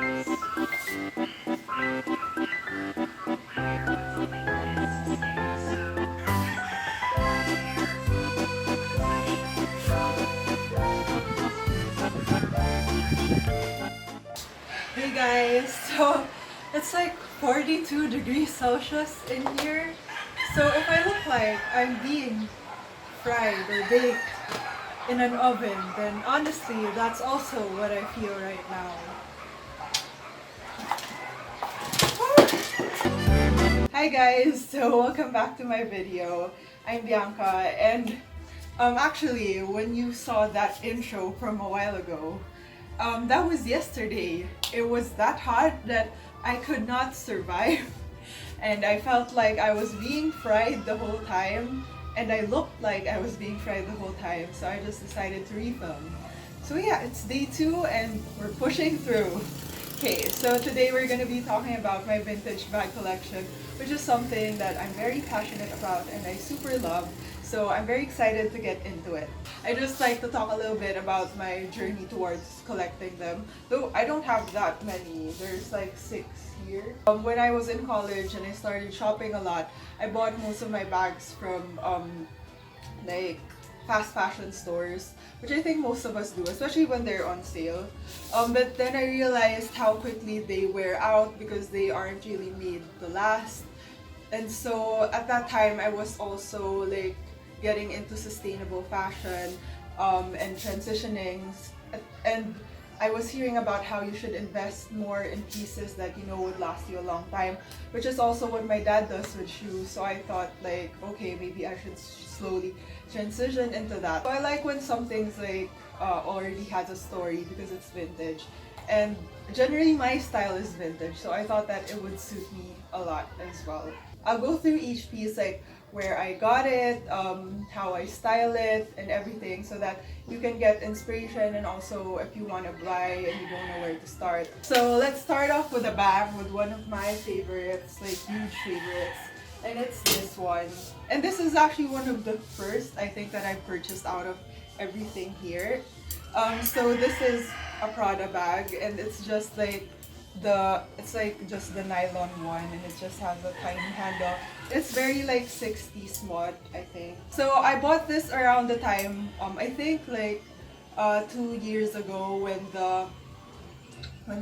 Hey guys, so it's like 42 degrees Celsius in here. So if I look like I'm being fried or baked in an oven, then honestly, that's also what I feel right now. Hi guys, so welcome back to my video. I'm Bianca, and actually, when you saw that intro from a while ago, that was yesterday. It was that hot that I could not survive, and I felt like I was being fried the whole time, and I looked like I was being fried the whole time, so I just decided to refilm. So yeah, it's day 2 and we're pushing through. Okay, so today we're going to be talking about my vintage bag collection, which is something that I'm very passionate about and I super love. So I'm very excited to get into it. I just like to talk a little bit about my journey towards collecting them. Though I don't have that many. There's like 6 here. When I was in college and I started shopping a lot, I bought most of my bags from like fast fashion stores, which I think most of us do, especially when they're on sale. But then I realized how quickly they wear out because they aren't really made to last. And so at that time, I was also like getting into sustainable fashion and transitioning. And I was hearing about how you should invest more in pieces that you know would last you a long time, which is also what my dad does with shoes. So I thought like, okay, maybe I should slowly transition into that. So I like when something's like already has a story because it's vintage. And generally my style is vintage, so I thought that it would suit me a lot as well. I'll go through each piece, like where I got it, how I style it, and everything, so that you can get inspiration and also if you want to buy and you don't know where to start. So let's start off with a bag with one of my favorites, like huge favorites, and it's this one. And this is actually one of the first, I think, that I purchased out of everything here. So this is a Prada bag, and it's just like just the nylon one, and it just has a tiny handle. It's very like 60s mod, I think. So I bought this around the time, I think like 2 years ago, when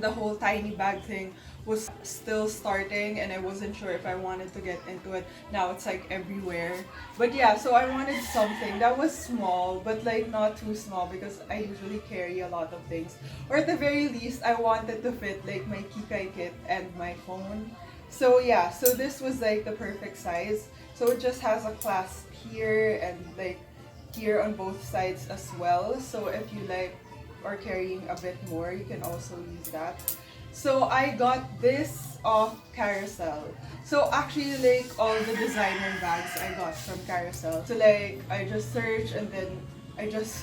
the whole tiny bag thing was still starting and I wasn't sure if I wanted to get into it. Now it's like everywhere. But yeah, so I wanted something that was small but like not too small because I usually carry a lot of things. Or at the very least, I wanted to fit like my Kikai kit and my phone. So yeah, so this was like the perfect size. So it just has a clasp here and like here on both sides as well. So if you like are carrying a bit more, you can also use that. So I got this off Carousel. So actually like all the designer bags I got from Carousel. So like I just searched and then I just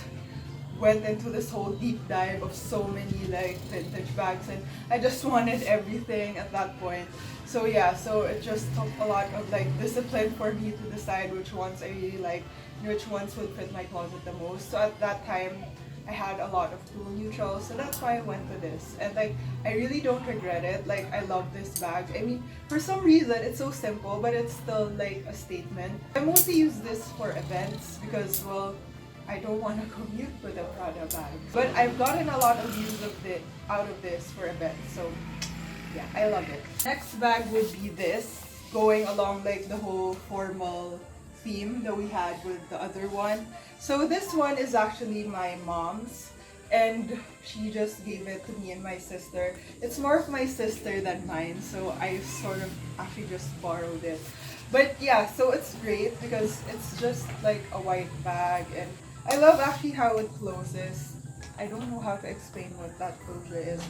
went into this whole deep dive of so many like vintage bags, and I just wanted everything at that point. So yeah, so it just took a lot of like discipline for me to decide which ones I really like, which ones would fit my closet the most. So at that time, I had a lot of cool neutrals, so that's why I went to this. And like, I really don't regret it. Like, I love this bag. I mean, for some reason, it's so simple, but it's still like a statement. I mostly use this for events because, well, I don't want to commute with a Prada bag. But I've gotten a lot of use out of this for events, so yeah, I love it. Next bag would be this, going along like the whole formal theme that we had with the other one. So this one is actually my mom's, and she just gave it to me and my sister. It's more of my sister than mine, so I sort of actually just borrowed it. But yeah, so it's great because it's just like a white bag, and I love actually how it closes. I don't know how to explain what that closure is.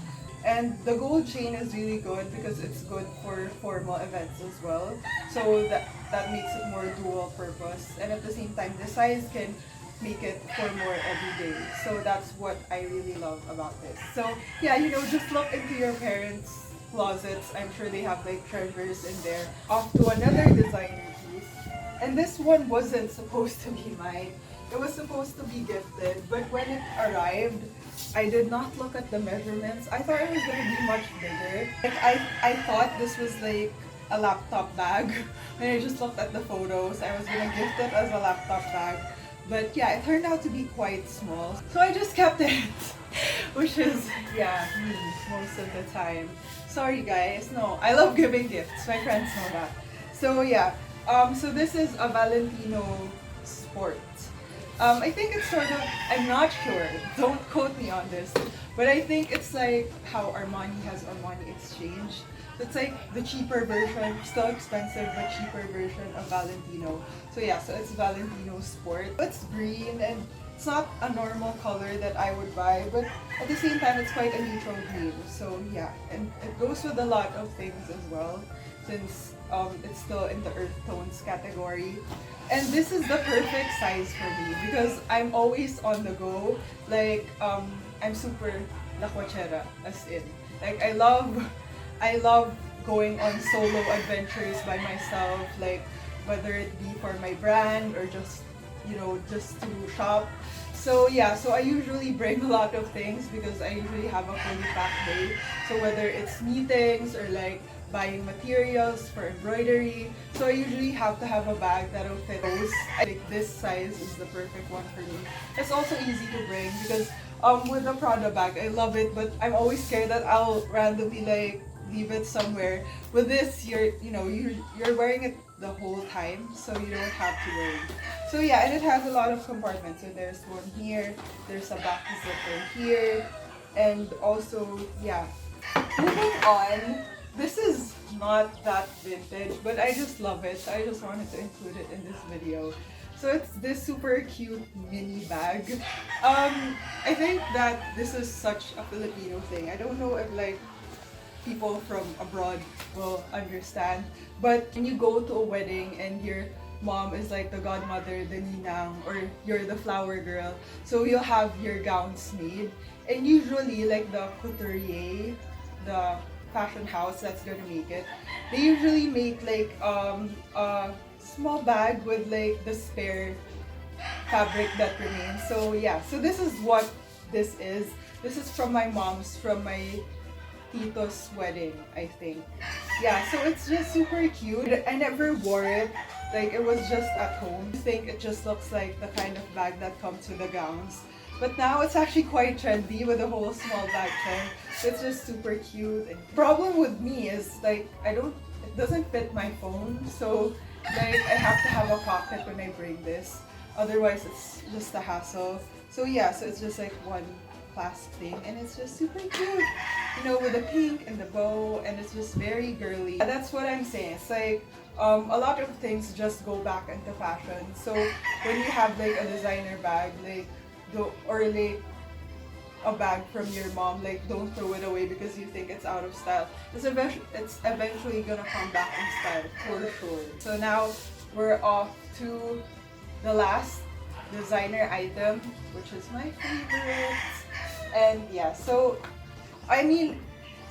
And the gold chain is really good because it's good for formal events as well. So that makes it more dual purpose. And at the same time, the size can make it for more everyday. So that's what I really love about this. So yeah, you know, just look into your parents' closets. I'm sure they have like treasures in there. Off to another designer piece. And this one wasn't supposed to be mine. It was supposed to be gifted, but when it arrived, I did not look at the measurements. I thought it was gonna be much bigger. Like I thought this was like a laptop bag. When I just looked at the photos, I was gonna gift it as a laptop bag. But yeah, it turned out to be quite small. So I just kept it. Which is, yeah, me most of the time. Sorry guys, no, I love giving gifts. My friends know that. So yeah, so this is a Valentino Sport. I think it's sort of, I'm not sure, don't quote me on this, but I think it's like how Armani has Armani Exchange. It's like the cheaper version, still expensive, but cheaper version of Valentino. So yeah, so it's Valentino Sport. It's green and it's not a normal color that I would buy, but at the same time, it's quite a neutral green. So yeah, and it goes with a lot of things as well, since it's still in the earth tones category. And this is the perfect size for me because I'm always on the go. Like, I'm super lakwachera, as in. Like, I love going on solo adventures by myself, like, whether it be for my brand or just, you know, just to shop. So yeah, so I usually bring a lot of things because I usually have a fully packed day. So whether it's meetings or like buying materials for embroidery, so I usually have to have a bag that'll fit those. I think this size is the perfect one for me. It's also easy to bring because with the Prada bag, I love it, but I'm always scared that I'll randomly like leave it somewhere. With this, you're wearing it the whole time, so you don't have to worry. So yeah, and it has a lot of compartments. So there's one here, there's a back zipper here, and also yeah. Moving on, this is not that vintage, but I just love it. So I just wanted to include it in this video. So it's this super cute mini bag. I think that this is such a Filipino thing. I don't know if like people from abroad will understand, but when you go to a wedding and your mom is like the godmother, the ninang, or you're the flower girl, so you'll have your gowns made, and usually like the couturier, the fashion house that's gonna make it, they usually make like a small bag with like the spare fabric that remains. So yeah, so this is what this is. This is from my mom's, from my tito's wedding, I think. Yeah, so it's just super cute. I never wore it. Like, it was just at home. I think it just looks like the kind of bag that comes with the gowns. But now it's actually quite trendy with the whole small bag trend. It's just super cute. And the problem with me is like it doesn't fit my phone. So like I have to have a pocket when I bring this. Otherwise it's just a hassle. So yeah, so it's just like one clasp thing and it's just super cute. You know, with the pink and the bow, and it's just very girly. That's what I'm saying. It's like a lot of things just go back into fashion. So when you have like a designer bag, like or like a bag from your mom, like don't throw it away because you think it's out of style. It's eventually gonna come back in style for sure. So now we're off to the last designer item, which is my favorite. And yeah, so I mean,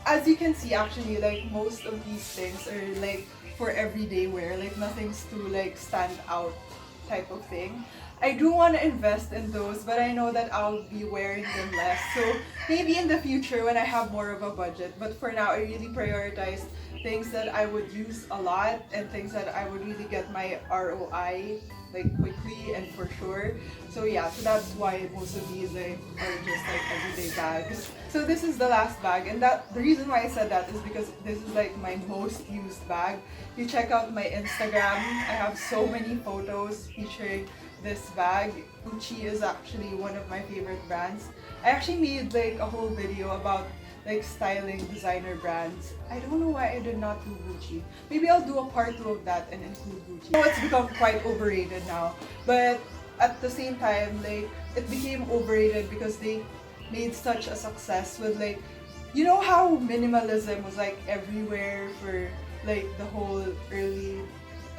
as you can see, actually, like most of these things are like for everyday wear, like nothing's too like stand out type of thing. I do want to invest in those, but I know that I'll be wearing them less. So maybe in the future when I have more of a budget. But for now, I really prioritize things that I would use a lot and things that I would really get my ROI like quickly and for sure. So yeah, so that's why most of these like are just like everyday bags. So this is the last bag, and the reason why I said that is because this is like my most used bag. You check out my Instagram, I have so many photos featuring this bag. Gucci is actually one of my favorite brands. I actually made like a whole video about like styling designer brands. I don't know why I did not do Gucci. Maybe I'll do a part 2 of that and include Gucci. I know it's become quite overrated now, but at the same time, like it became overrated because they made such a success with like, you know how minimalism was like everywhere for like the whole early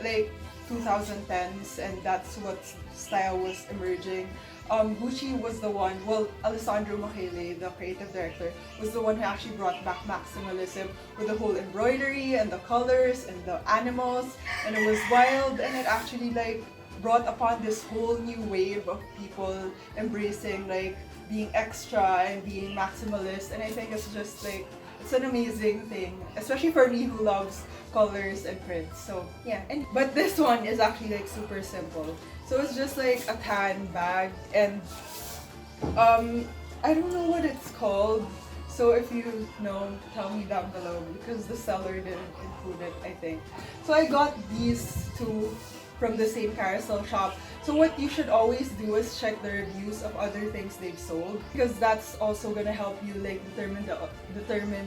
like 2010s, and that's what style was emerging. Gucci was the one, well, Alessandro Michele, the creative director, was the one who actually brought back maximalism with the whole embroidery and the colors and the animals, and it was wild, and it actually like brought upon this whole new wave of people embracing like being extra and being maximalist, and I think it's just like it's an amazing thing, especially for me who loves colors and prints. So yeah, but this one is actually like super simple. So it's just like a tan bag, and I don't know what it's called. So if you know, tell me down below because the seller didn't include it, I think. So I got these two from the same carousel shop. So what you should always do is check the reviews of other things they've sold, because that's also gonna help you like determine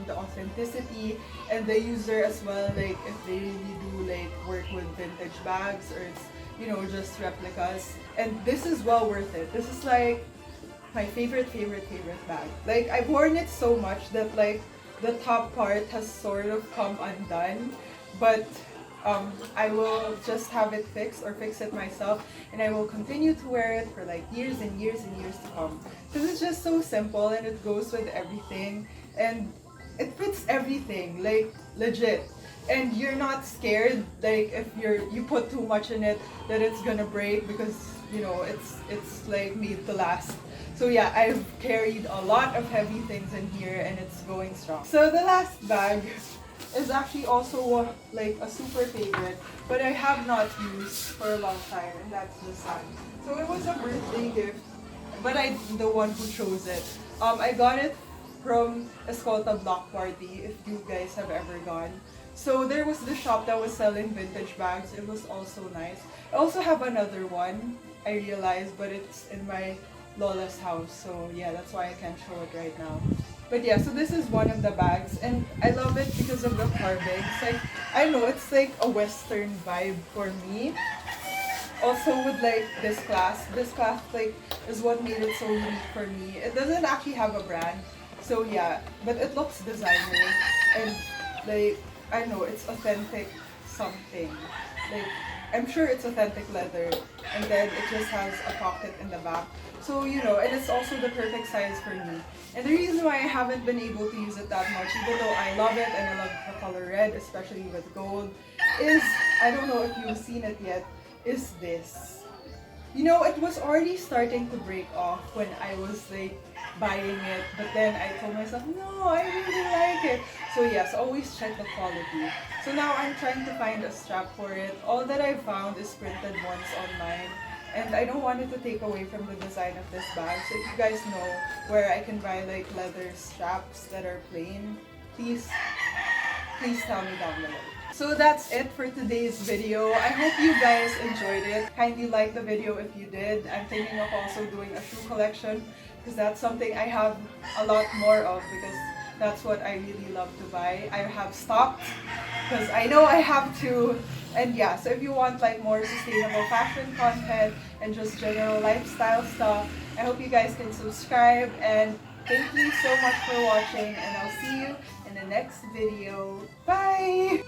the authenticity and the user as well, like if they really do like work with vintage bags or it's, you know, just replicas. And this is well worth it. This is like my favorite bag. Like I've worn it so much that like the top part has sort of come undone, but I will just have it fixed or fix it myself, and I will continue to wear it for like years and years and years to come, because it's just so simple and it goes with everything and it fits everything, like legit. And you're not scared like if you put too much in it that it's gonna break, because you know it's like made to last. So yeah, I've carried a lot of heavy things in here and it's going strong. So the last bag is actually also like a super favorite, but I have not used for a long time, and that's the sun. So it was a birthday gift, but I'm the one who chose it. I got it from Escolta Block Party, if you guys have ever gone. So there was the shop that was selling vintage bags. It was also nice. I also have another one, I realized, but it's in my Lola's house. So yeah, that's why I can't show it right now. But yeah, so this is one of the bags, and I love it because of the carving. It's like, I don't know, it's like a Western vibe for me. Also with like this clasp like is what made it so unique for me. It doesn't actually have a brand, so yeah, but it looks designer and like, I don't know, it's authentic something. Like, I'm sure it's authentic leather, and then it just has a pocket in the back. So, you know, and it's also the perfect size for me. And the reason why I haven't been able to use it that much, even though I love it and I love the color red, especially with gold, is, I don't know if you've seen it yet, is this. You know, it was already starting to break off when I was like buying it, but then I told myself, no, I really like it. So yes, always check the quality. So now I'm trying to find a strap for it. All that I found is printed ones online, and I don't want it to take away from the design of this bag. So if you guys know where I can buy like leather straps that are plain, please tell me down below. So that's it for today's video. I hope you guys enjoyed it. Kindly like the video if you did. I'm thinking of also doing a shoe collection, because that's something I have a lot more of, because that's what I really love to buy. I have stopped because I know I have to. And yeah, so if you want like more sustainable fashion content and just general lifestyle stuff, I hope you guys can subscribe, and thank you so much for watching, and I'll see you in the next video. Bye!